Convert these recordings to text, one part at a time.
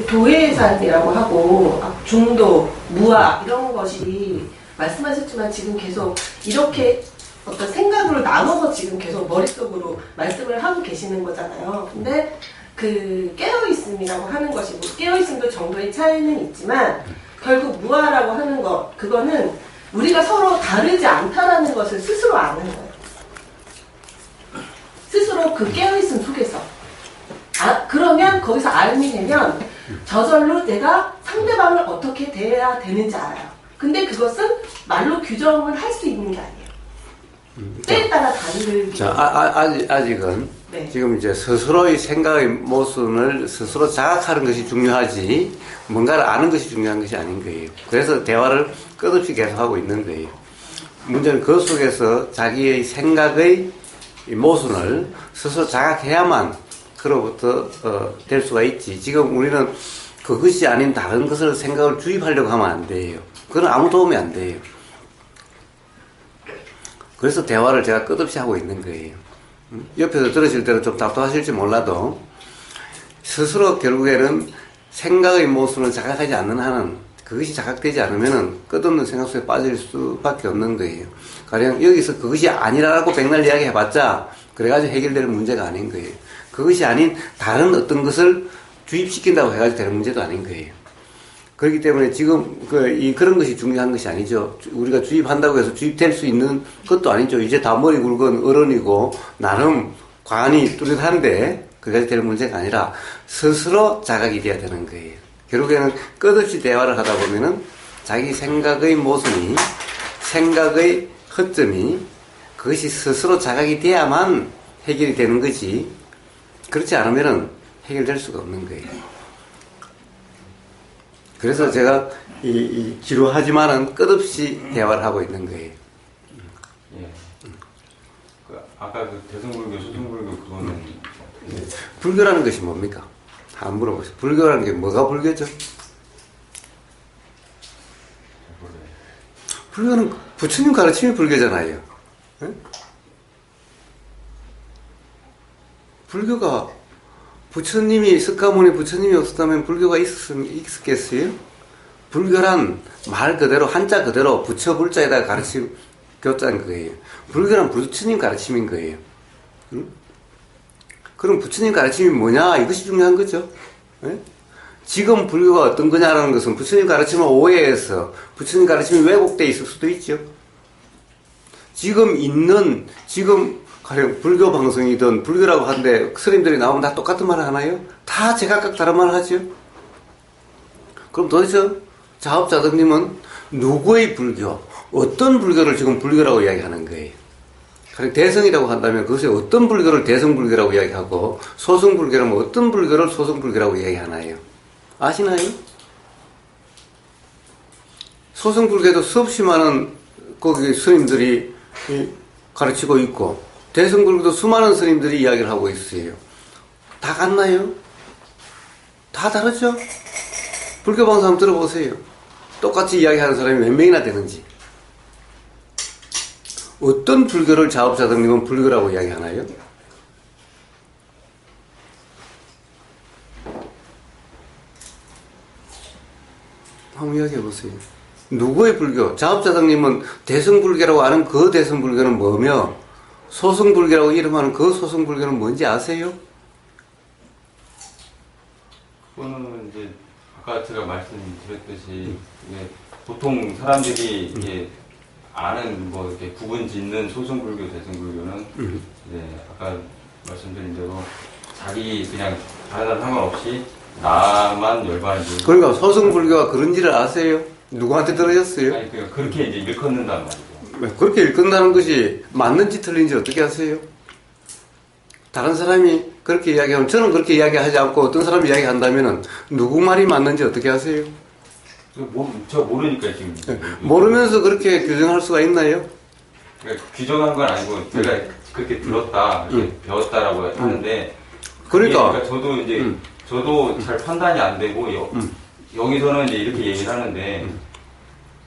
도해산이라고 하고 중도, 무아 이런 것이 말씀하셨지만 지금 계속 이렇게 어떤 생각으로 나눠서 지금 계속 머릿속으로 말씀을 하고 계시는 거잖아요. 근데 그 깨어있음이라고 하는 것이 뭐 깨어있음도 정도의 차이는 있지만 결국 무아라고 하는 것, 그거는 우리가 서로 다르지 않다라는 것을 스스로 아는 거예요. 스스로 그 깨어있음 속에서. 그러면 거기서 알미 되면 저절로 내가 상대방을 어떻게 대해야 되는지 알아요. 근데 그것은 말로 규정을 할 수 있는 게 아니에요. 때에 따라 다르기. 자, 아직은 네. 지금 이제 스스로의 생각의 모순을 스스로 자각하는 것이 중요하지 뭔가를 아는 것이 중요한 것이 아닌 거예요. 그래서 대화를 끝없이 계속하고 있는 거예요. 문제는 그 속에서 자기의 생각의 모순을 스스로 자각해야만 그로부터 될 수가 있지. 지금 우리는 그것이 아닌 다른 것을 생각을 주입하려고 하면 안 돼요. 그건 아무 도움이 안 돼요. 그래서 대화를 제가 끝없이 하고 있는 거예요. 옆에서 들으실 때는 좀 답답하실지 몰라도 스스로 결국에는 생각의 모순을 자각하지 않는 한은 그것이 자각되지 않으면은 끝없는 생각 속에 빠질 수밖에 없는 거예요. 가령 여기서 그것이 아니라고 백날 이야기 해봤자 그래가지고 해결될 문제가 아닌 거예요. 그것이 아닌 다른 어떤 것을 주입시킨다고 해가지고 되는 문제도 아닌 거예요. 그렇기 때문에 지금 그런 것이 중요한 것이 아니죠. 우리가 주입한다고 해서 주입될 수 있는 것도 아니죠. 이제 다 머리 굵은 어른이고 나름 관이 뚜렷한데 그것이 될 문제가 아니라 스스로 자각이 돼야 되는 거예요. 결국에는 끝없이 대화를 하다 보면은 자기 생각의 모순이, 생각의 허점이 그것이 스스로 자각이 돼야만 해결이 되는 거지. 그렇지 않으면은 해결될 수가 없는 거예요. 그래서 제가 지루하지만은 끝없이 대화를 하고 있는 거예요. 예. 아까 그 대승불교, 소승불교 그거는 불교라는 것이 뭡니까? 안 물어보세요. 불교라는 게 뭐가 불교죠? 불교는 부처님 가르침이 불교잖아요. 네? 불교가 부처님이 석가모니 부처님이 없었다면 불교가 있었겠어요? 불교란 말 그대로 한자 그대로 부처 불자에다가 가르침 교자인 거예요. 불교란 부처님 가르침인 거예요. 응? 그럼 부처님 가르침이 뭐냐? 이것이 중요한 거죠. 네? 지금 불교가 어떤 거냐라는 것은 부처님 가르침을 오해해서 부처님 가르침이 왜곡되어 있을 수도 있죠. 지금 가령 불교 방송이든 불교라고 하는데 스님들이 나오면 다 똑같은 말을 하나요? 다 제각각 다른 말을 하죠. 그럼 도대체 자업자득님은 누구의 불교, 어떤 불교를 지금 불교라고 이야기하는 거예요? 가령 대성이라고 한다면 그것이 어떤 불교를 대성불교라고 이야기하고 소승불교라면 어떤 불교를 소승불교라고 이야기하나요? 아시나요? 소승불교도 수없이 많은 거기 스님들이 가르치고 있고 대승불교도 수많은 스님들이 이야기를 하고 있어요. 다 같나요? 다 다르죠? 불교 방송 한번 들어보세요. 똑같이 이야기하는 사람이 몇 명이나 되는지. 어떤 불교를 자업자득님은 불교라고 이야기하나요? 한번 이야기해보세요. 누구의 불교? 자업자득님은 대승불교라고 하는 그 대승불교는 뭐며 소승불교라고 이름하는 그 소승불교는 뭔지 아세요? 그거는 이제 아까 제가 말씀드렸듯이 이게 보통 사람들이 이게 아는 뭐 이렇게 구분 짓는 소승불교, 대승불교는 이제 아까 말씀드린 대로 자기 그냥 다른 사람 상관없이 나만 열반하지. 그러니까 소승불교가 그런지를 아세요? 누구한테 들으셨어요? 아니 그러니까 그렇게 이제 일컫는단 말이죠. 그렇게 일끈다는 것이 맞는지 틀린지 어떻게 아세요? 다른 사람이 그렇게 이야기하면 저는 그렇게 이야기하지 않고 어떤 사람이 이야기한다면은 누구 말이 맞는지 어떻게 아세요? 저 모르니까 지금. 모르면서 그렇게 규정할 수가 있나요? 그러니까 규정한 건 아니고 제가 그렇게 들었다, 이렇게 배웠다라고 하는데. 그러니까 저도 이제 저도 잘 판단이 안 되고 여기서는 이제 이렇게 얘기를 하는데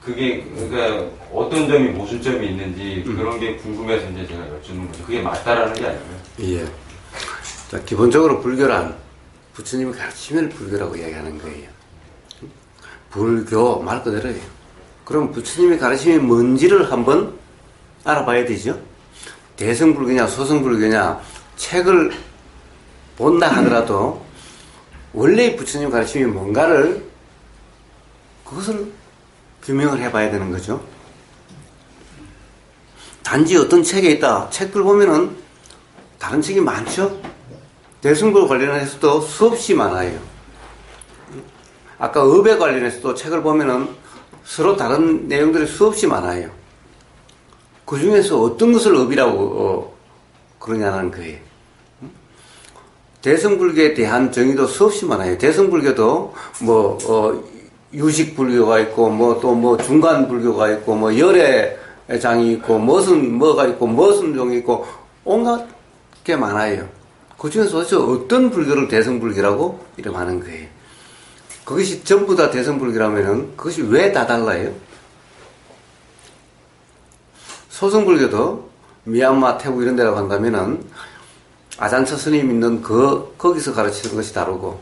그게 그러니까 어떤 점이 모순점이 있는지 그런 게 궁금해서 이제 제가 여쭙는 거죠. 그게 맞다라는 게 아니고요. 예. 자, 기본적으로 불교란 부처님이 가르치면 불교라고 이야기하는 거예요. 불교 말 그대로예요. 그럼 부처님이 가르침이 뭔지를 한번 알아봐야 되죠. 대승불교냐 소승불교냐 책을 본다 하더라도 원래 부처님 가르침이 뭔가를 그것을 규명을 해봐야 되는 거죠. 단지 어떤 책에 있다. 책들 보면은 다른 책이 많죠. 대승불 관련해서도 수없이 많아요. 아까 업에 관련해서도 책을 보면은 서로 다른 내용들이 수없이 많아요. 그 중에서 어떤 것을 업이라고 그러냐는 거예요. 대승불교에 대한 정의도 수없이 많아요. 대승불교도 유식불교가 있고 또 중간불교가 있고 열애장이 있고 뭐가 있고 무슨 종이 있고 온갖 게 많아요. 그 중에서 도대체 어떤 불교를 대승불교라고 이름하는 거예요. 그것이 전부 다 대승불교라면은 그것이 왜 다 달라요? 소승불교도 미얀마, 태국 이런 데라고 한다면은 아잔처 스님 있는 거기서 가르치는 것이 다르고,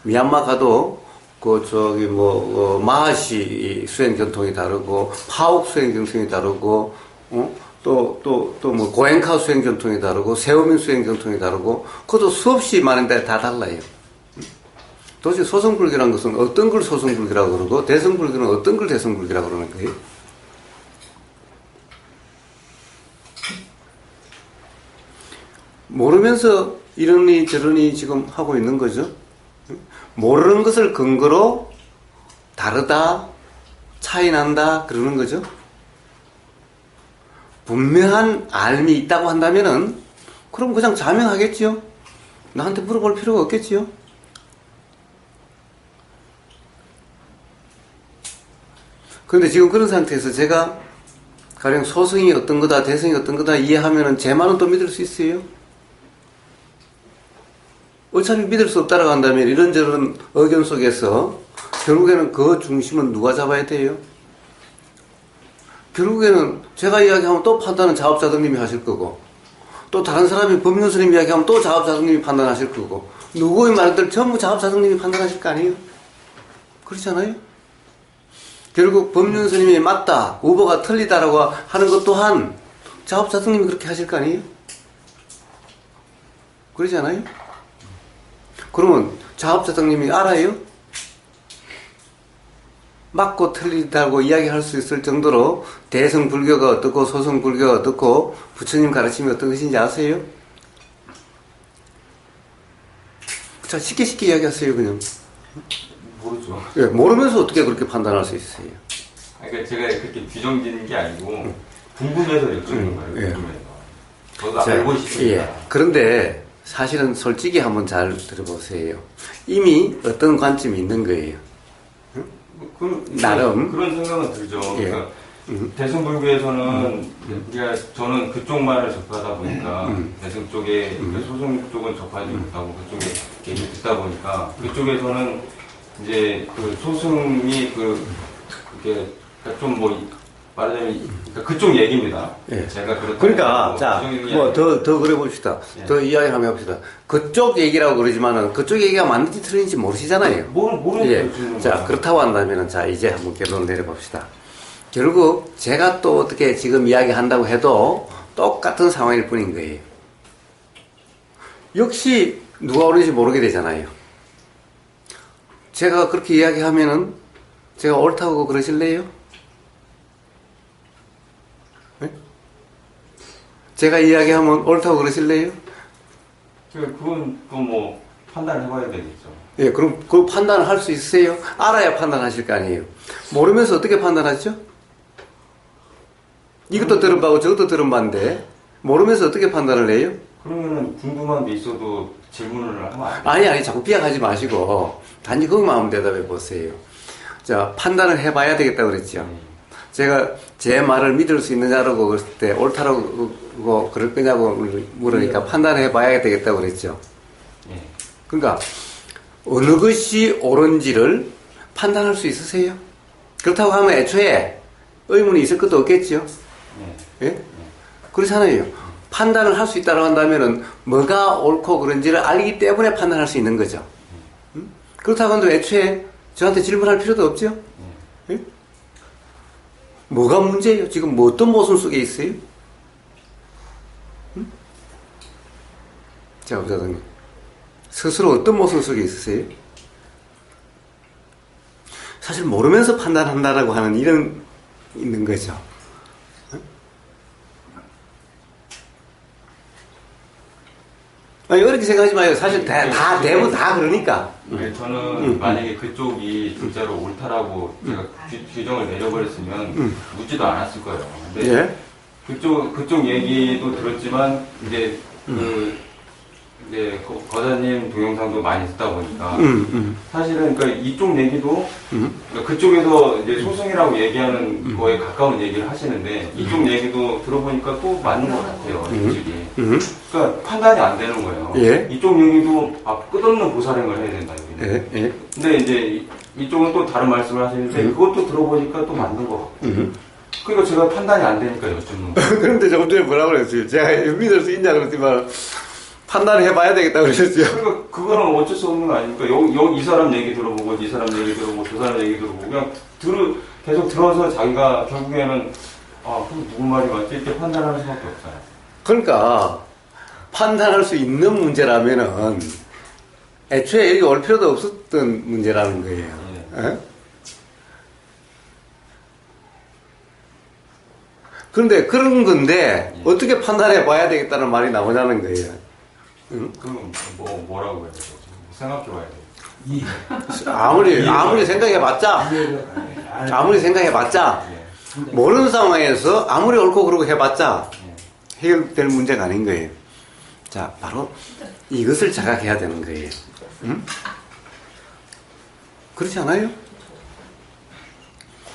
미얀마 가도 마하시 수행 전통이 다르고, 파옥 수행 전통이 다르고, 고엔카 수행 전통이 다르고, 세오민 수행 전통이 다르고, 그것도 수없이 많은데 다 달라요. 도대체 소승불교라는 것은 어떤 걸 소승불교라고 그러고, 대승불교는 어떤 걸 대승불교라고 그러는 거예요? 모르면서 이러니 저러니 지금 하고 있는 거죠. 모르는 것을 근거로 다르다, 차이 난다, 그러는 거죠. 분명한 알미 있다고 한다면은, 그럼 그냥 자명하겠지요. 나한테 물어볼 필요가 없겠지요. 그런데 지금 그런 상태에서 제가 가령 소승이 어떤 거다, 대승이 어떤 거다 이해하면은 제 말은 또 믿을 수 있어요. 어차피 믿을 수 없다라고 한다면 이런저런 의견 속에서 결국에는 그 중심은 누가 잡아야 돼요? 결국에는 제가 이야기하면 또 판단은 자업자득님이 하실 거고, 또 다른 사람이 법륜스님 이야기하면 또 자업자득님이 판단하실 거고, 누구의 말들 전부 자업자득님이 판단하실 거 아니에요? 그렇잖아요? 결국 법륜스님이 맞다, 우보가 틀리다라고 하는 것 또한 자업자득님이 그렇게 하실 거 아니에요? 그러지 않아요? 그러면 자업자득님이 알아요? 맞고 틀리다고 이야기할 수 있을 정도로 대승불교가 어떻고 소승불교가 어떻고 부처님 가르침이 어떤 것인지 아세요? 자, 쉽게 이야기하세요, 그냥. 모르죠. 예, 모르면서 어떻게 그렇게 판단할 수 있어요? 그러니까 제가 그렇게 규정 짓는 게 아니고 궁금해서 여쭤는 거예요. 예. 궁금해서. 저도 알고 싶습니다. 예. 그런데 사실은 솔직히 한번 잘 들어보세요. 이미 어떤 관점이 있는 거예요. 나름. 그런 생각은 들죠. 예. 그러니까 대승불교에서는 저는 그쪽 말을 접하다 보니까 대승 쪽에 소승 쪽은 접하지 못하고 그쪽에 얘기 듣다 보니까 그쪽에서는 이제 그 소승이 그게 좀 말하자면 그쪽 얘기입니다. 예. 제가 그러니까 더 그래 봅시다. 예. 더 이야기 한번 해봅시다. 그쪽 얘기라고 그러지만은 그쪽 얘기가 맞는지 틀린지 모르시잖아요. 모르는 예. 자, 그렇다고 한다면은 자, 이제 한번 결론을 내려봅시다. 결국 제가 또 어떻게 지금 이야기한다고 해도 똑같은 상황일 뿐인 거예요. 역시 누가 옳은지 모르게 되잖아요. 제가 그렇게 이야기하면은 제가 옳다고 그러실래요? 네? 제가 이야기하면 옳다고 그러실래요? 그건 또 판단해봐야 되겠죠. 예, 그럼 그 판단을 할 수 있으세요? 알아야 판단하실 거 아니에요. 모르면서 어떻게 판단하죠? 이것도 들은 바고 저것도 들은 바인데 모르면서 어떻게 판단을 해요? 그러면은 궁금한 게 있어도 질문을 하면 안 돼요? 아니 자꾸 비약하지 마시고 단지 거기만 한번 대답해 보세요. 자, 판단을 해봐야 되겠다고 그랬죠. 제가 제 말을 믿을 수 있느냐라고 그랬을 때 옳다라고 그럴 거냐고 물으니까 판단해봐야 되겠다고 그랬죠. 예. 그러니까 어느 것이 옳은지를 판단할 수 있으세요? 그렇다고 하면 애초에 의문이 있을 것도 없겠죠. 예? 그렇잖아요. 판단을 할 수 있다고 한다면은 뭐가 옳고 그른지를 알기 때문에 판단할 수 있는 거죠. 그렇다고 하는데 애초에 저한테 질문할 필요도 없죠? 예? 뭐가 문제예요? 지금 뭐 어떤 모순 속에 있어요? 응? 자, 부사장님. 스스로 어떤 모순 속에 있으세요? 사실 모르면서 판단한다라고 하는 이런, 있는 거죠. 아니, 어렵게 생각하지 마요. 사실 대부분 다 그러니까. 네, 저는 만약에 그쪽이 진짜로 옳다라고 제가 규정을 내려버렸으면 묻지도 않았을 거예요. 근데 예? 그쪽 얘기도 들었지만 이제 거사님 동영상도 많이 듣다 보니까 사실은 그러니까 이쪽 얘기도 그러니까 그쪽에서 이제 소승이라고 얘기하는 거에 가까운 얘기를 하시는데 이쪽 얘기도 들어보니까 또 맞는 것 같아요. 솔직히. 그러니까 판단이 안 되는 거예요. 예? 이쪽 얘기도 끝없는 보살행을 해야 된다 여기는. 예? 예? 근데 이제 이쪽은 또 다른 말씀을 하시는데 그것도 들어보니까 또 맞는 것 같고. 그러니까 제가 판단이 안 되니까 여쭙는 거예요. 그런데 조금 전에 뭐라고 그랬어요? 제가 믿을 수 있냐 그랬지만, 판단을 해봐야 되겠다고 그러셨죠? 그러니까 그거는 어쩔 수 없는 거 아닙니까? 여기 이 사람 얘기 들어보고 이 사람 얘기 들어보고 저 사람 얘기 들어보고 그냥 계속 들어서 자기가 결국에는 그럼 누구 말이 맞지? 이렇게 판단하는 수밖에 없어요. 그러니까 판단할 수 있는 문제라면은 애초에 여기 올 필요도 없었던 문제라는 거예요. 예? 그런데 그런 건데 어떻게 판단해 봐야 되겠다는 말이 나오자는 거예요. 그럼 뭐라고 해야 되죠? 생각해 봐야 돼요. 아무리 생각해봤자 모르는 상황에서 아무리 옳고 그르고 해봤자 해결될 문제가 아닌 거예요. 자, 바로 이것을 자각해야 되는 거예요. 그렇지 않아요?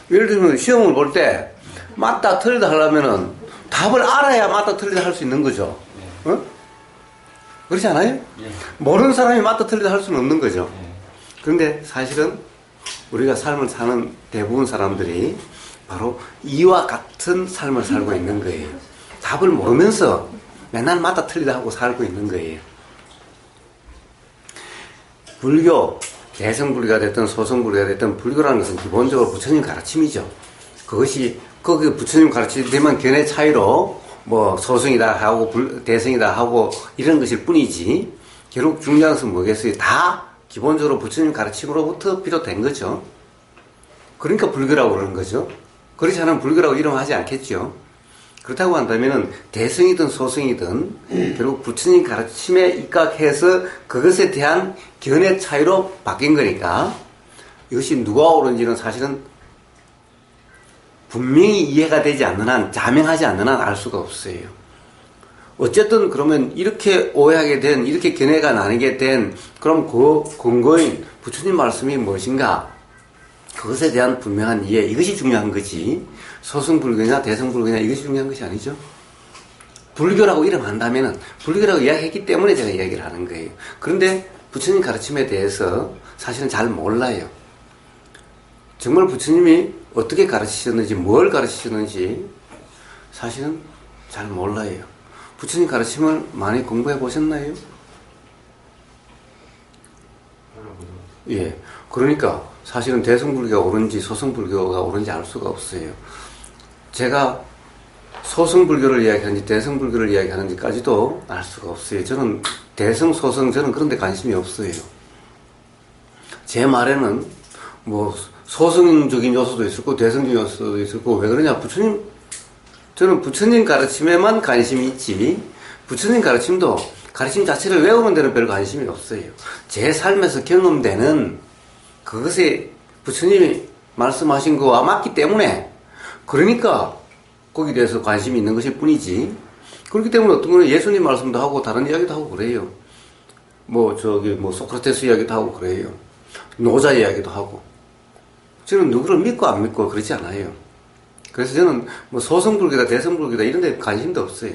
예를 들면 시험을 볼 때 맞다 틀리다 하려면은 답을 알아야 맞다 틀리다 할 수 있는 거죠. 그렇지 않아요? 예. 모르는 사람이 맞다 틀리다 할 수는 없는 거죠. 그런데 사실은 우리가 삶을 사는 대부분 사람들이 바로 이와 같은 삶을 살고 있는 거예요. 답을 모르면서 맨날 맞다 틀리다 하고 살고 있는 거예요. 불교, 대승불교가 됐든 소승불교가 됐든 불교라는 것은 기본적으로 부처님 가르침이죠. 그것이 거기 부처님 가르침에만 견해 차이로 뭐 소승이다 하고 대승이다 하고 이런 것일 뿐이지 결국 중요한 것은 뭐겠어요? 다 기본적으로 부처님 가르침으로부터 비롯된 거죠. 그러니까 불교라고 그러는 거죠. 그렇지 않으면 불교라고 이름하지 않겠죠. 그렇다고 한다면은 대승이든 소승이든 결국 부처님 가르침에 입각해서 그것에 대한 견해 차이로 바뀐 거니까 이것이 누가 옳은지는 사실은 분명히 이해가 되지 않는 한, 자명하지 않는 한 알 수가 없어요. 어쨌든 그러면 이렇게 오해하게 된, 이렇게 견해가 나뉘게 된, 그럼 그 근거인 부처님 말씀이 무엇인가? 그것에 대한 분명한 이해, 이것이 중요한 거지. 소승불교냐, 대승불교냐, 이것이 중요한 것이 아니죠. 불교라고 이름한다면은, 불교라고 이야기했기 때문에 제가 이야기를 하는 거예요. 그런데 부처님 가르침에 대해서 사실은 잘 몰라요. 정말 부처님이 어떻게 가르치셨는지, 뭘 가르치셨는지 사실은 잘 몰라요. 부처님 가르침을 많이 공부해 보셨나요? 예. 그러니까 사실은 대승불교가 옳은지 소승불교가 옳은지 알 수가 없어요. 제가 소승불교를 이야기하는지 대승불교를 이야기하는지까지도 알 수가 없어요. 저는 대승, 소승 저는 그런 데 관심이 없어요. 제 말에는 뭐 소승적인 요소도 있을 거고 대승적인 요소도 있을 거고 왜 그러냐 저는 부처님 가르침에만 관심이 있지 부처님 가르침도 가르침 자체를 외우는 데는 별 관심이 없어요. 제 삶에서 경험되는 그것에 부처님이 말씀하신 거와 맞기 때문에 그러니까 거기에 대해서 관심이 있는 것일 뿐이지 그렇기 때문에 어떤 거는 예수님 말씀도 하고 다른 이야기도 하고 그래요. 뭐 소크라테스 이야기도 하고 그래요. 노자 이야기도 하고 저는 누구를 믿고 안 믿고 그러지 않아요. 그래서 저는 뭐 소승불교다 대승불교다 이런 데 관심도 없어요.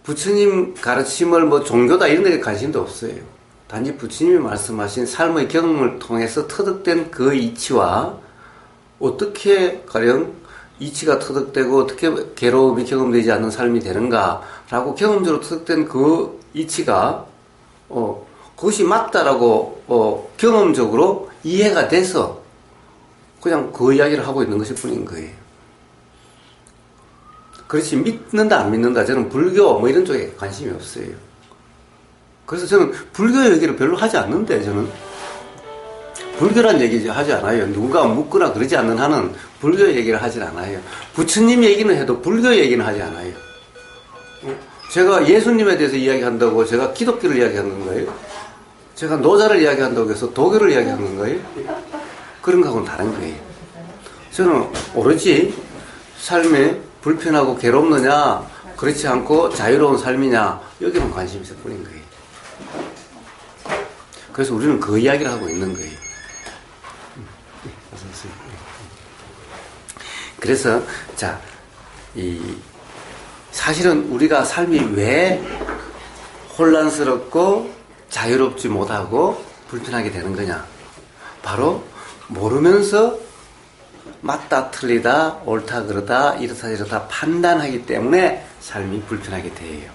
부처님 가르침을 뭐 종교다 이런 데 관심도 없어요. 단지 부처님이 말씀하신 삶의 경험을 통해서 터득된 그 이치와 어떻게 가령 이치가 터득되고 어떻게 괴로움이 경험되지 않는 삶이 되는가라고 경험적으로 터득된 그 이치가 그것이 맞다라고 경험적으로 이해가 돼서 그냥 그 이야기를 하고 있는 것일 뿐인 거예요. 그렇지 믿는다 안 믿는다 저는 불교 뭐 이런 쪽에 관심이 없어요. 그래서 저는 불교 얘기를 별로 하지 않는데 저는 불교란 얘기 하지 않아요. 누가 묻거나 그러지 않는 한은 불교 얘기를 하지 않아요. 부처님 얘기는 해도 불교 얘기는 하지 않아요. 제가 예수님에 대해서 이야기한다고 제가 기독교를 이야기하는 건가요? 제가 노자를 이야기한다고 해서 도교를 이야기하는 건가요? 그런 거하고는 다른 거예요. 저는 오로지 삶에 불편하고 괴롭느냐 그렇지 않고 자유로운 삶이냐 여기만 관심이 있을 뿐인 거예요. 그래서 우리는 그 이야기를 하고 있는 거예요. 그래서 자, 사실은 우리가 삶이 왜 혼란스럽고 자유롭지 못하고 불편하게 되는 거냐? 바로 모르면서 맞다 틀리다 옳다 그러다 이렇다 저렇다 판단하기 때문에 삶이 불편하게 돼요.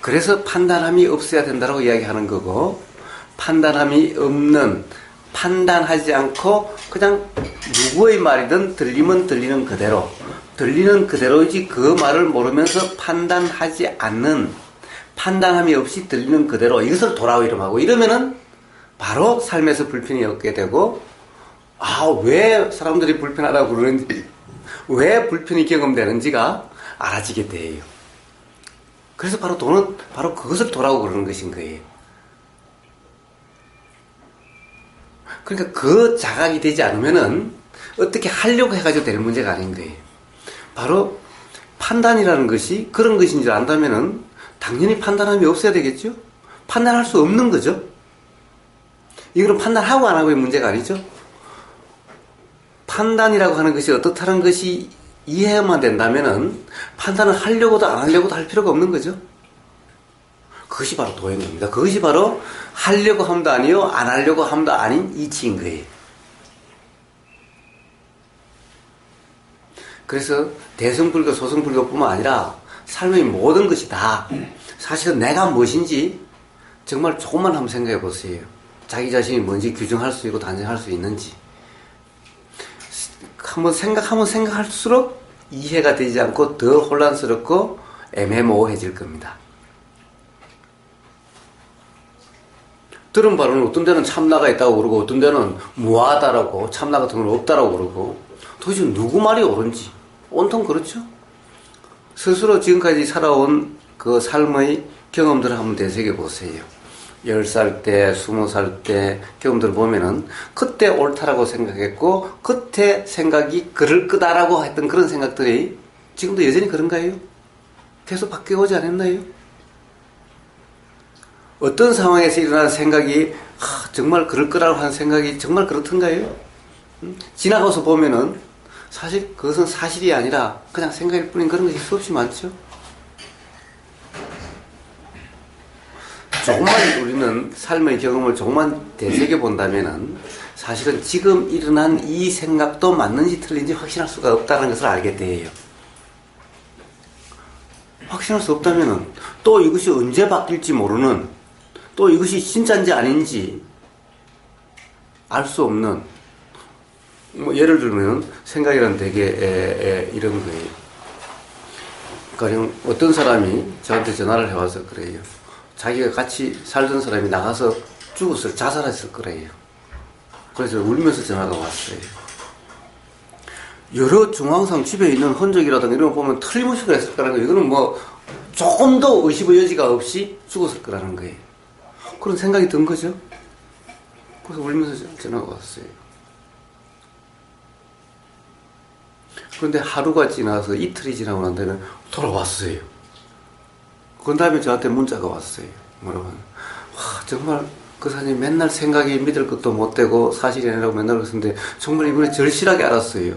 그래서 판단함이 없어야 된다고 이야기하는 거고, 판단함이 없는, 판단하지 않고 그냥 누구의 말이든 들리면 들리는 그대로, 들리는 그대로이지 그 말을 모르면서 판단하지 않는, 판단함이 없이 들리는 그대로 이것을 도라오 이름하고, 이러면은 바로 삶에서 불편이 없게 되고, 왜 사람들이 불편하다고 그러는지, 왜 불편이 경험되는지가 알아지게 돼요. 그래서 바로 도는 바로 그것을 도라고 그러는 것인 거예요. 그러니까 그 자각이 되지 않으면은 어떻게 하려고 해가지고 될 문제가 아닌 거예요. 바로 판단이라는 것이 그런 것인 줄 안다면은 당연히 판단함이 없어야 되겠죠? 판단할 수 없는 거죠? 이거는 판단하고 안 하고의 문제가 아니죠? 판단이라고 하는 것이 어떻다는 것이 이해만 된다면은 판단을 하려고도 안 하려고도 할 필요가 없는 거죠. 그것이 바로 도인 겁니다. 그것이 바로 하려고 함도 아니요 안 하려고 함도 아닌 이치인 거예요. 그래서 대승불교, 소승불교뿐만 아니라 삶의 모든 것이 다 사실은 내가 무엇인지 정말 조금만 한번 생각해 보세요. 자기 자신이 뭔지 규정할 수 있고 단정할 수 있는지 한번 생각하면 생각할수록 이해가 되지 않고 더 혼란스럽고 애매모호해질 겁니다. 들은 바로는 어떤 데는 참나가 있다고 그러고 어떤 데는 무하다라고 참나 같은 건 없다라고 그러고 도대체 누구 말이 옳은지 온통 그렇죠. 스스로 지금까지 살아온 그 삶의 경험들을 한번 되새겨 보세요. 10살 때, 20살 때 경험들을 보면은 그때 옳다라고 생각했고 그때 생각이 그럴 거다라고 했던 그런 생각들이 지금도 여전히 그런가요? 계속 바뀌어오지 않았나요? 어떤 상황에서 일어나는 생각이 정말 그럴 거라고 하는 생각이 정말 그렇던가요? 지나가서 보면은 사실 그것은 사실이 아니라 그냥 생각일 뿐인 그런 것이 수없이 많죠. 조금만 우리는 삶의 경험을 조금만 되새겨 본다면은 사실은 지금 일어난 이 생각도 맞는지 틀린지 확신할 수가 없다는 것을 알게 돼요. 확신할 수 없다면은 또 이것이 언제 바뀔지 모르는, 또 이것이 진짜인지 아닌지 알 수 없는, 예를 들면 생각이란 되게 이런 거예요. 가령 어떤 사람이 저한테 전화를 해와서 그래요. 자기가 같이 살던 사람이 나가서 죽었을, 자살했을 거래요. 그래서 울면서 전화가 왔어요. 여러 중앙상 집에 있는 흔적이라든가 이런 거 보면 틀림없이 그랬을 거라는 거예요. 이거는 뭐 조금도 의심의 여지가 없이 죽었을 거라는 거예요. 그런 생각이 든 거죠. 그래서 울면서 전화가 왔어요. 그런데 하루가 지나서 이틀이 지나고 난 다음에 돌아왔어요. 그 다음에 저한테 문자가 왔어요. 뭐라고 하면, 정말 그 사람이 맨날 생각이 믿을 것도 못 되고 사실이 아니라고 맨날 그랬는데 정말 이번에 절실하게 알았어요.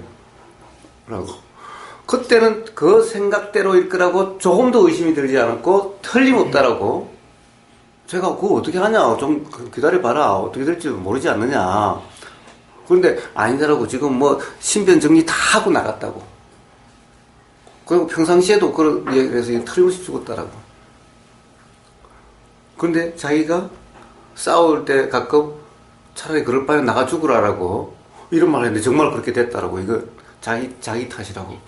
라고. 그때는 그 생각대로일 거라고 조금도 의심이 들지 않았고 틀림없다라고. 제가 그거 어떻게 하냐, 좀 기다려봐라, 어떻게 될지 모르지 않느냐. 그런데 아니더라고. 지금 뭐 신변 정리 다 하고 나갔다고. 그리고 평상시에도 그런 얘기를 해서 틀림없이 죽었다라고. 그런데 자기가 싸울 때 가끔 차라리 그럴 바에 나가 죽으라라고 이런 말을 했는데 정말 그렇게 됐다라고. 이거 자기 탓이라고.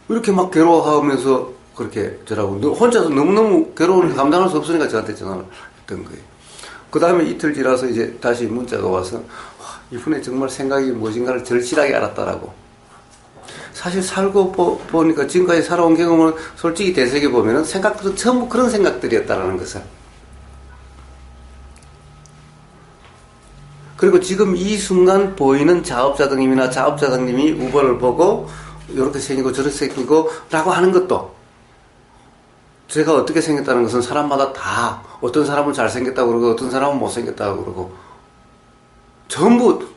이렇게 막 괴로워하면서 그렇게 저라고. 혼자서 너무너무 괴로움을 감당할 수 없으니까 저한테 전화를 했던 거예요. 그 다음에 이틀 지나서 이제 다시 문자가 와서 와, 이분의 정말 생각이 무엇인가를 절실하게 알았다라고. 사실 살고 보니까 지금까지 살아온 경험을 솔직히 되새겨보면 생각들은 전부 그런 생각들이었다라는 것을. 그리고 지금 이 순간 보이는 자업자득님이나 자업자득님이 우버를 보고 이렇게 생기고 저렇게 생기고 라고 하는 것도 제가 어떻게 생겼다는 것은 사람마다 다 어떤 사람은 잘생겼다고 그러고 어떤 사람은 못생겼다고 그러고 전부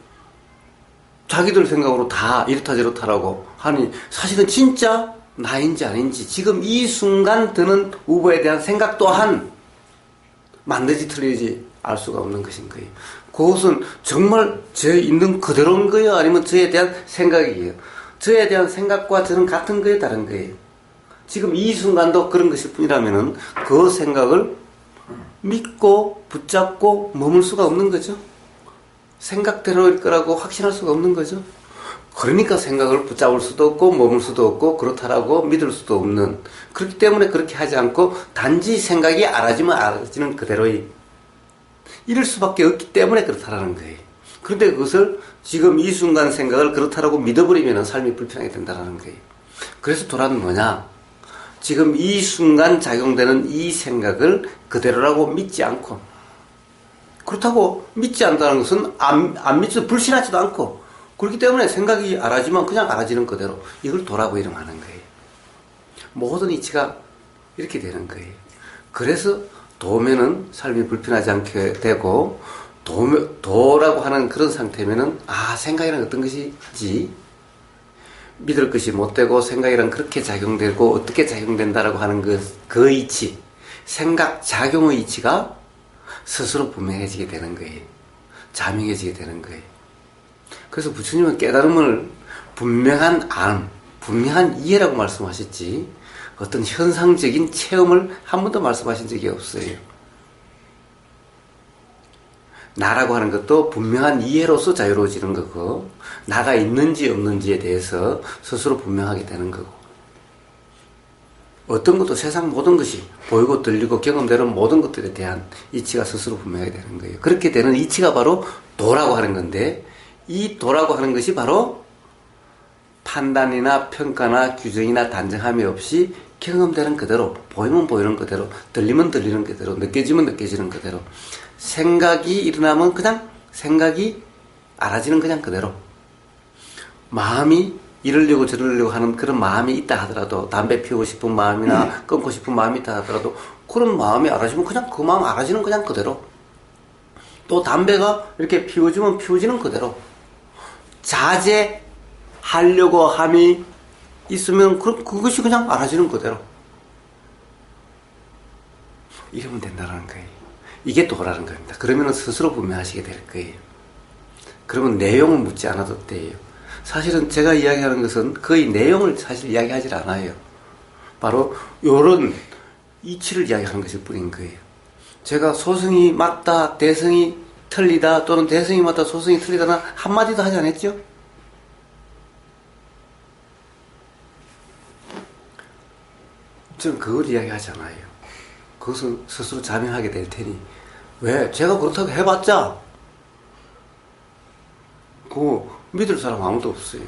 자기들 생각으로 다 이렇다 저렇다라고 하니 사실은 진짜 나인지 아닌지 지금 이 순간 드는 우버에 대한 생각 또한 맞는지 틀리지 알 수가 없는 것인 거예요. 그것은 정말 제 있는 그대로인 거예요? 아니면 저에 대한 생각이에요? 저에 대한 생각과 저는 같은 거예요? 다른 거예요? 지금 이 순간도 그런 것일 뿐이라면 그 생각을 믿고 붙잡고 머물 수가 없는 거죠. 생각대로일 거라고 확신할 수가 없는 거죠. 그러니까 생각을 붙잡을 수도 없고 머물 수도 없고 그렇다라고 믿을 수도 없는, 그렇기 때문에 그렇게 하지 않고 단지 생각이 알아지면 알아지는 그대로의 이럴 수밖에 없기 때문에 그렇다라는 거예요. 그런데 그것을 지금 이 순간 생각을 그렇다라고 믿어버리면 삶이 불편하게 된다는 거예요. 그래서 도란 뭐냐? 지금 이 순간 작용되는 이 생각을 그대로라고 믿지 않고, 그렇다고 믿지 않는다는 것은 안 믿지도 불신하지도 않고, 그렇기 때문에 생각이 알아지면 그냥 알아지는 그대로 이걸 도라고 이름하는 거예요. 모든 이치가 이렇게 되는 거예요. 그래서 도면은 삶이 불편하지 않게 되고, 도라고 하는 그런 상태면은 생각이란 어떤 것이지, 믿을 것이 못 되고 생각이란 그렇게 작용되고 어떻게 작용된다라고 하는 그 이치, 생각 작용의 이치가 스스로 분명해지게 되는 거예요. 자명해지게 되는 거예요. 그래서 부처님은 깨달음을 분명한 안, 분명한 이해라고 말씀하셨지 어떤 현상적인 체험을 한 번도 말씀하신 적이 없어요. 나라고 하는 것도 분명한 이해로서 자유로워지는 거고, 나가 있는지 없는지에 대해서 스스로 분명하게 되는 거고, 어떤 것도 세상 모든 것이 보이고 들리고 경험되는 모든 것들에 대한 이치가 스스로 분명하게 되는 거예요. 그렇게 되는 이치가 바로 도라고 하는 건데, 이 도라고 하는 것이 바로 판단이나 평가나 규정이나 단정함이 없이 경험되는 그대로, 보이면 보이는 그대로, 들리면 들리는 그대로, 느껴지면 느껴지는 그대로, 생각이 일어나면 그냥 생각이 알아지는 그냥 그대로, 마음이 이러려고 저러려고 하는 그런 마음이 있다 하더라도, 담배 피우고 싶은 마음이나 끊고 싶은 마음이 있다 하더라도 그런 마음이 알아지면 그냥 그 마음 알아지는 그냥 그대로, 또 담배가 이렇게 피워지면 피워지는 그대로, 자제하려고 함이 있으면 그것이 그냥 알아지는 그대로 이러면 된다는 거예요. 이게 도라는 겁니다. 그러면 스스로 분명하시게 될 거예요. 그러면 내용을 묻지 않아도 돼요. 사실은 제가 이야기하는 것은 거의 내용을 사실 이야기하지 않아요. 바로 이런 이치를 이야기하는 것일 뿐인 거예요. 제가 소승이 맞다, 대승이 틀리다, 또는 대승이 맞다, 소승이 틀리다는 한마디도 하지 않았죠? 저는 그걸 이야기하지 않아요. 그것은 스스로 자명하게 될 테니. 왜? 제가 그렇다고 해봤자 그거 믿을 사람 아무도 없어요.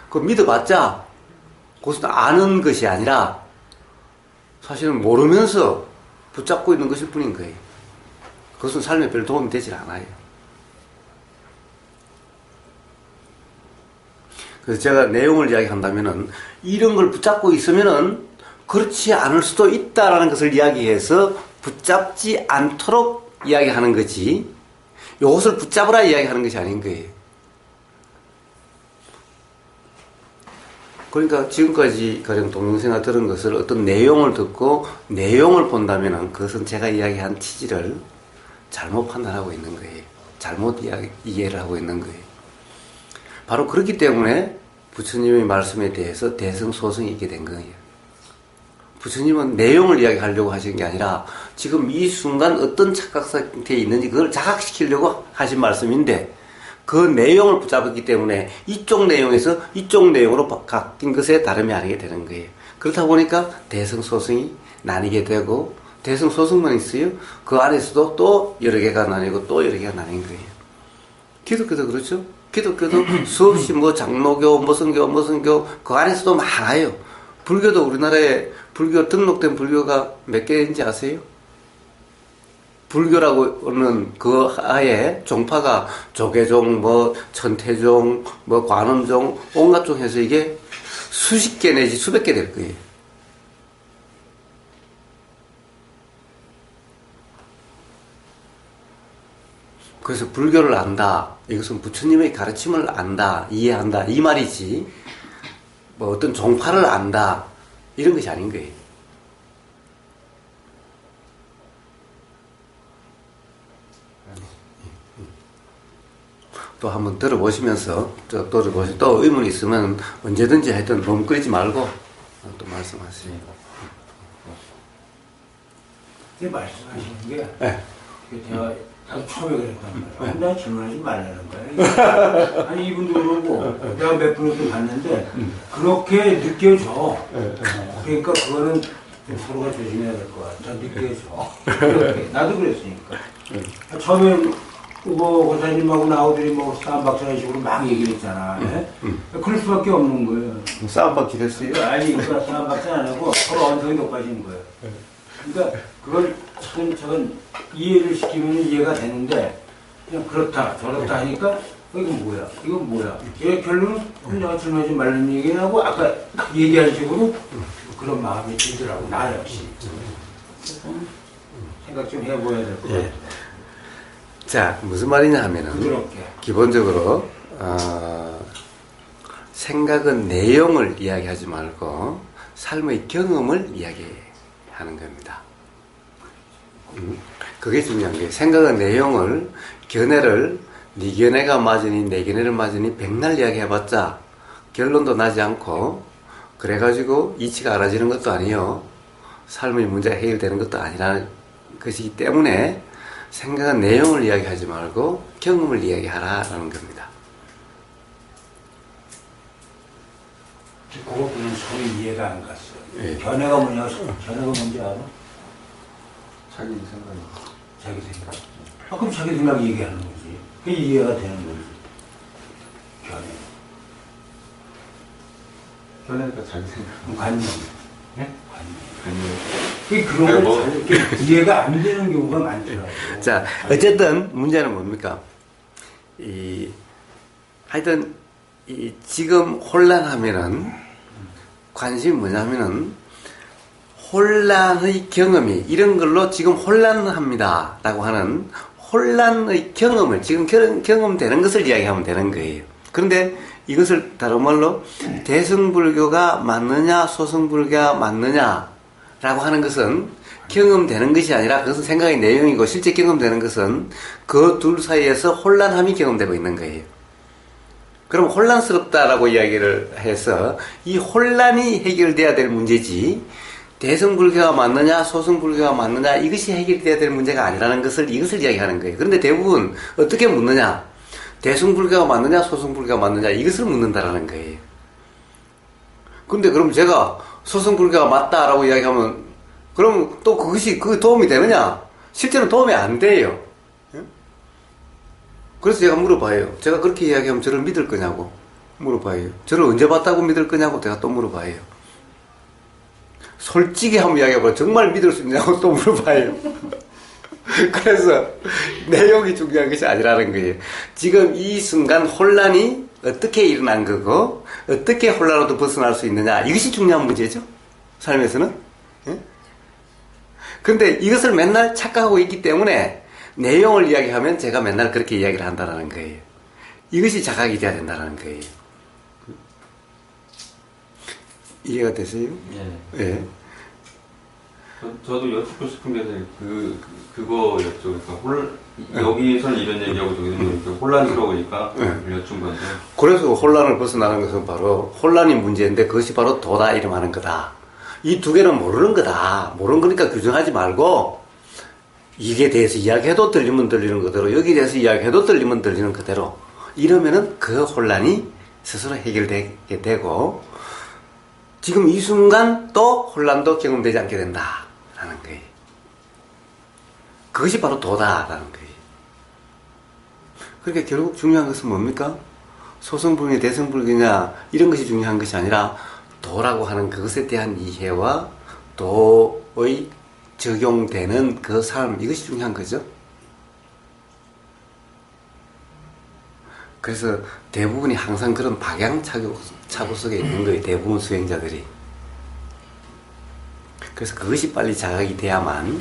그거 믿어봤자 그것은 아는 것이 아니라 사실은 모르면서 붙잡고 있는 것일 뿐인 거예요. 그것은 삶에 별 도움이 되질 않아요. 그래서 제가 내용을 이야기한다면은 이런 걸 붙잡고 있으면은 그렇지 않을 수도 있다라는 것을 이야기해서 붙잡지 않도록 이야기하는 거지, 이것을 붙잡으라 이야기하는 것이 아닌 거예요. 그러니까 지금까지 가령 동영상을 들은 것을 어떤 내용을 듣고 내용을 본다면 그것은 제가 이야기한 취지를 잘못 판단하고 있는 거예요. 잘못 이해를 하고 있는 거예요. 바로 그렇기 때문에 부처님의 말씀에 대해서 대승소승이 있게 된 거예요. 부처님은 내용을 이야기하려고 하신 게 아니라 지금 이 순간 어떤 착각 상태에 있는지 그걸 자각시키려고 하신 말씀인데 그 내용을 붙잡았기 때문에 이쪽 내용에서 이쪽 내용으로 바뀐 것에 다름이 아니게 되는 거예요. 그렇다 보니까 대승소승이 나뉘게 되고 대승소승만 있어요. 그 안에서도 또 여러 개가 나뉘고 또 여러 개가 나뉜 거예요. 기독교도 그렇죠. 기독교도 수없이 뭐 장로교, 무슨 교 그 안에서도 많아요. 불교도 우리나라에 불교 등록된 불교가 몇 개인지 아세요? 불교라고는 그 아예 종파가 조계종, 뭐 천태종, 뭐 관음종, 온갖 종 해서 이게 수십 개 내지 수백 개 될 거예요. 그래서 불교를 안다. 이것은 부처님의 가르침을 안다, 이해한다 이 말이지. 뭐 어떤 종파를 안다 이런 것이 아닌 거예요. 또 한번 들어보시면서 또 의문이 있으면 언제든지 하여튼 머뭇거리지 말고 또 말씀하세요. 이게 말씀하시는 게 네. 제가 나도 처음에 그랬단 말이야. 혼자 질문하지 말라는 거야. 아니 이분도 그러고 내가 몇 분을 봤는데 그렇게 느껴져. 그러니까 그거는 서로가 조심해야 될 것 같아. 느껴져. 그렇게. 나도 그랬으니까. 처음에 뭐 권사님하고 나오더니 뭐 싸움박자는 식으로 막 얘기를 했잖아. 그럴 수밖에 없는 거예요. 싸움받기 됐어요? 아니 그러니까 싸움박자 안 하고 서로 언성이 높아지는 거예요. 그러니까 그걸 차근차근 이해를 시키면 이해가 되는데 그냥 그렇다 저렇다 하니까 이건 뭐야 이건 뭐야 얘 결론은 혼자가 질문하지 말라는 얘기하고 아까 얘기한 식으로 그런 마음이 들더라고 나 역시 생각 좀 해봐야 될 것 같아. 예. 자, 무슨 말이냐 하면은 부드럽게 기본적으로 생각은 내용을 이야기하지 말고 삶의 경험을 이야기하는 겁니다. 그게 중요한 거예요. 생각은 내용을 견해를 네 견해가 맞으니 내 견해를 맞으니 백날 이야기해봤자 결론도 나지 않고 그래가지고 이치가 알아지는 것도 아니요 삶의 문제가 해결되는 것도 아니라는 것이기 때문에 생각은 내용을 이야기하지 말고 경험을 이야기하라라는 겁니다. 그것뿐은 서로 이해가 안 갔어. 예. 견해가 뭐냐? 견해가 뭔지 알아? 자기 생각이. 자기 생각. 그럼 자기 생각 얘기하는 거지. 그게 이해가 되는 거지. 견해. 그러니까 자기 생각. 관념. 네? 관념. 그게 그런 걸 잘 이렇게 이해가 안 되는 경우가 많더라고. 자, 어쨌든 문제는 뭡니까? 하여튼 지금 혼란하면은 관심이 뭐냐면은 혼란의 경험이 이런 걸로 지금 혼란합니다 라고 하는 혼란의 경험을 지금 경험되는 것을 이야기하면 되는 거예요. 그런데 이것을 다른 말로 대승불교가 맞느냐 소승불교가 맞느냐 라고 하는 것은 경험되는 것이 아니라 그것은 생각의 내용이고 실제 경험되는 것은 그 둘 사이에서 혼란함이 경험되고 있는 거예요. 그럼 혼란스럽다라고 이야기를 해서 이 혼란이 해결돼야 될 문제지 대승불교가 맞느냐 소승불교가 맞느냐 이것이 해결돼야 될 문제가 아니라는 것을 이것을 이야기하는 거예요. 그런데 대부분 어떻게 묻느냐 대승불교가 맞느냐 소승불교가 맞느냐 이것을 묻는다라는 거예요. 근데 그럼 제가 소승불교가 맞다라고 이야기하면 그럼 또 그것이 그 도움이 되느냐? 실제로 도움이 안 돼요. 그래서 제가 물어봐요. 제가 그렇게 이야기하면 저를 믿을 거냐고 물어봐요. 저를 언제 봤다고 믿을 거냐고 제가 또 물어봐요. 솔직히 한번 이야기해봐. 정말 믿을 수 있냐고 또 물어봐요. 그래서 내용이 중요한 것이 아니라는 거예요. 지금 이 순간 혼란이 어떻게 일어난 거고 어떻게 혼란으로부터 벗어날 수 있느냐 이것이 중요한 문제죠. 삶에서는. 그런데 이것을 맨날 착각하고 있기 때문에 내용을 이야기하면 제가 맨날 그렇게 이야기를 한다는 거예요. 이것이 자각이 돼야 된다는 거예요. 이해가 되세요? 예. 예. 저도 여쭙고 싶은 게 그거였죠. 그러니까 여기서는 이런 얘기하고 저기서는 이렇게 혼란스러우니까 여쭌 건데. 그래서 혼란을 벗어나는 것은 바로 혼란이 문제인데 그것이 바로 도다 이름하는 거다. 이 두 개는 모르는 거다. 모르는 거니까 규정하지 말고 이게 대해서 이야기해도 들리면 들리는 그대로 여기에 대해서 이야기해도 들리면 들리는 그대로 이러면은 그 혼란이 스스로 해결되게 되고 지금 이 순간 또 혼란도 경험되지 않게 된다라는 거예요. 그것이 바로 도다라는 거예요. 그러니까 결국 중요한 것은 뭡니까? 소승불교냐 대승불교냐 이런 것이 중요한 것이 아니라 도라고 하는 그것에 대한 이해와 도의 적용되는 그 삶 이것이 중요한 거죠. 그래서 대부분이 항상 그런 박양차고 속에 있는 거예요. 대부분 수행자들이. 그래서 그것이 빨리 자각이 돼야만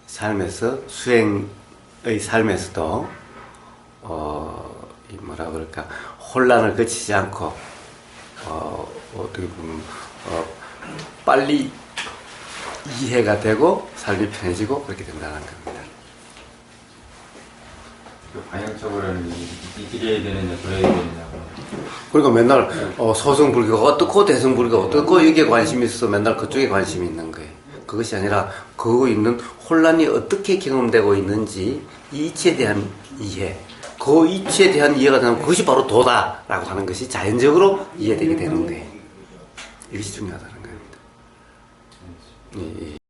삶에서 수행의 삶에서도 이 뭐라 그럴까 혼란을 거치지 않고 어떻게 보면 빨리 이해가 되고 삶이 편해지고 그렇게 된다는 겁니다. 그 방향적으로는 이길해야 되느냐 저래야 되느냐. 그러니까 맨날 소승불교가 어떻고 대승불교가 어떻고 여기에 관심이 있어서 맨날 그쪽에 관심이 있는 거예요. 그것이 아니라 그거 있는 혼란이 어떻게 경험되고 있는지 이 이치에 대한 이해, 그 이치에 대한 이해가 되면 그것이 바로 도다라고 하는 것이 자연적으로 이해되게 되는 거예요. 이것이 중요하다는 겁니다.